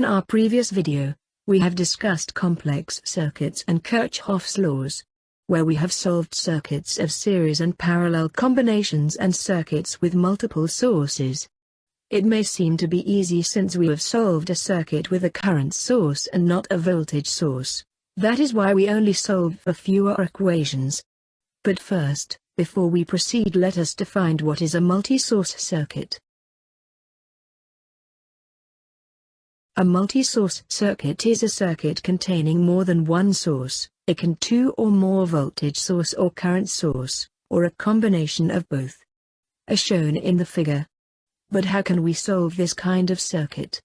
In our previous video, we have discussed complex circuits and Kirchhoff's laws, where we have solved circuits of series and parallel combinations and circuits with multiple sources. It may seem to be easy since we have solved a circuit with a current source and not a voltage source. That is why we only solve for fewer equations. But first, before we proceed, let us define what is a multi-source circuit. A multi-source circuit is a circuit containing more than one source, it can two or more voltage source or current source, or a combination of both, as shown in the figure. But how can we solve this kind of circuit?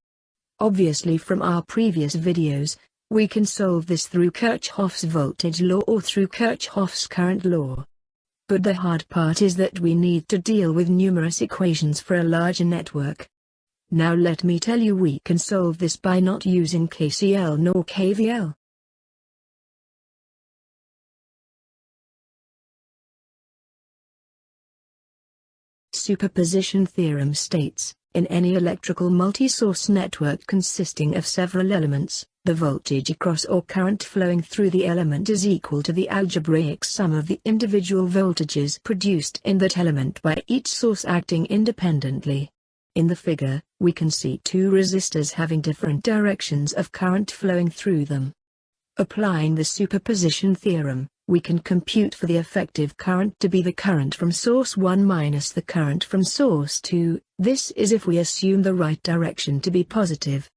Obviously, from our previous videos, we can solve this through Kirchhoff's voltage law or through Kirchhoff's current law. But the hard part is that we need to deal with numerous equations for a larger network. Now let me tell you, we can solve this by not using KCL nor KVL. Superposition theorem states, in any electrical multi-source network consisting of several elements, the voltage across or current flowing through the element is equal to the algebraic sum of the individual voltages produced in that element by each source acting independently. In the figure, we can see two resistors having different directions of current flowing through them. Applying the superposition theorem, we can compute for the effective current to be the current from source 1 minus the current from source 2, this is if we assume the right direction to be positive.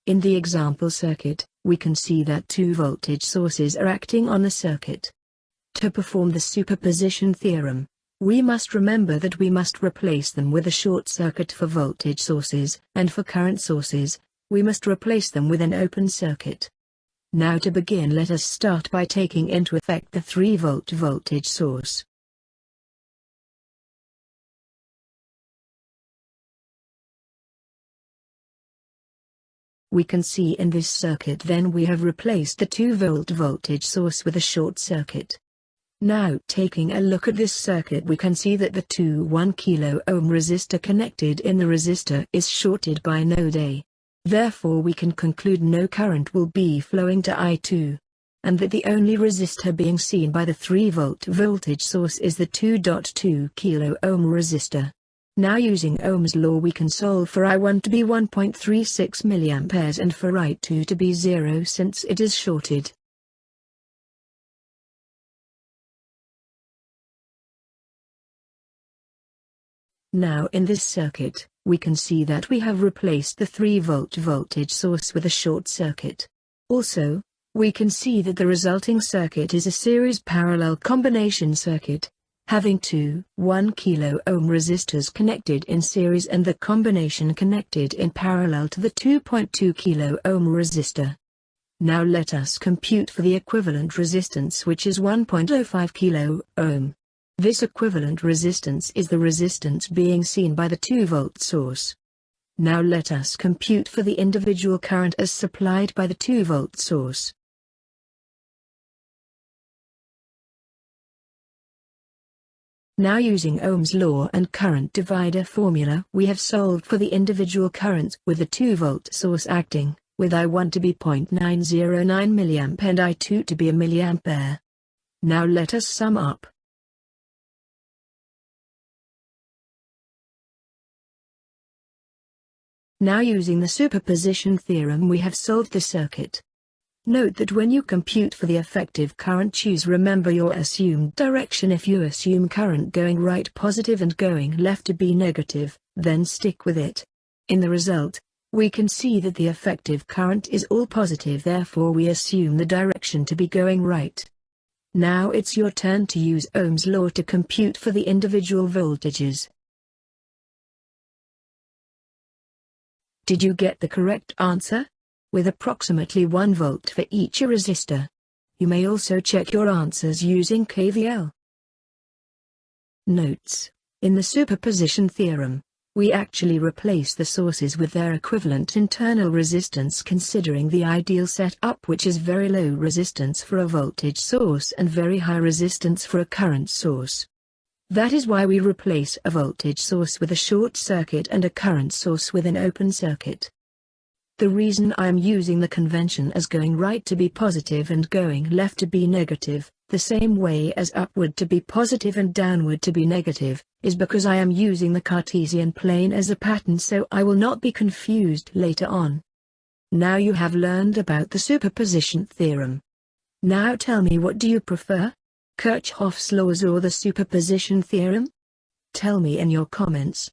In the example circuit, we can see that two voltage sources are acting on the circuit. To perform the superposition theorem, we must remember that we must replace them with a short circuit for voltage sources, and for current sources, we must replace them with an open circuit. Now to begin, let us start by taking into effect the 3-volt voltage source. We can see in this circuit then we have replaced the 2-volt voltage source with a short circuit. Now taking a look at this circuit, we can see that the 1 kilo ohm resistor connected in the resistor is shorted by node A. Therefore we can conclude no current will be flowing to I2. And that the only resistor being seen by the 3-volt voltage source is the 2.2 kilo ohm resistor. Now using Ohm's law we can solve for I1 to be 1.36 mA and for I2 to be 0 since it is shorted. Now in this circuit, we can see that we have replaced the 3-volt voltage source with a short circuit. Also, we can see that the resulting circuit is a series parallel combination circuit, having two 1 kilo ohm resistors connected in series and the combination connected in parallel to the 2.2 kilo ohm resistor. Now let us compute for the equivalent resistance, which is 1.05 kilo ohm. This equivalent resistance is the resistance being seen by the 2-volt source. Now let us compute for the individual current as supplied by the 2-volt source. Now using Ohm's law and current divider formula, we have solved for the individual currents with the 2-volt source acting, with I1 to be 0.909 mA and I2 to be a milliampere. Now let us sum up. Now using the superposition theorem we have solved the circuit. Note that when you compute for the effective current, remember your assumed direction. If you assume current going right positive and going left to be negative, then stick with it. In the result, we can see that the effective current is all positive, therefore we assume the direction to be going right. Now it's your turn to use Ohm's law to compute for the individual voltages. Did you get the correct answer? With approximately 1 volt for each resistor. You may also check your answers using KVL. Notes: in the superposition theorem, we actually replace the sources with their equivalent internal resistance, considering the ideal setup, which is very low resistance for a voltage source and very high resistance for a current source. That is why we replace a voltage source with a short circuit and a current source with an open circuit. The reason I am using the convention as going right to be positive and going left to be negative, the same way as upward to be positive and downward to be negative, is because I am using the Cartesian plane as a pattern, so I will not be confused later on. Now you have learned about the superposition theorem. Now tell me, what do you prefer? Kirchhoff's laws or the superposition theorem? Tell me in your comments.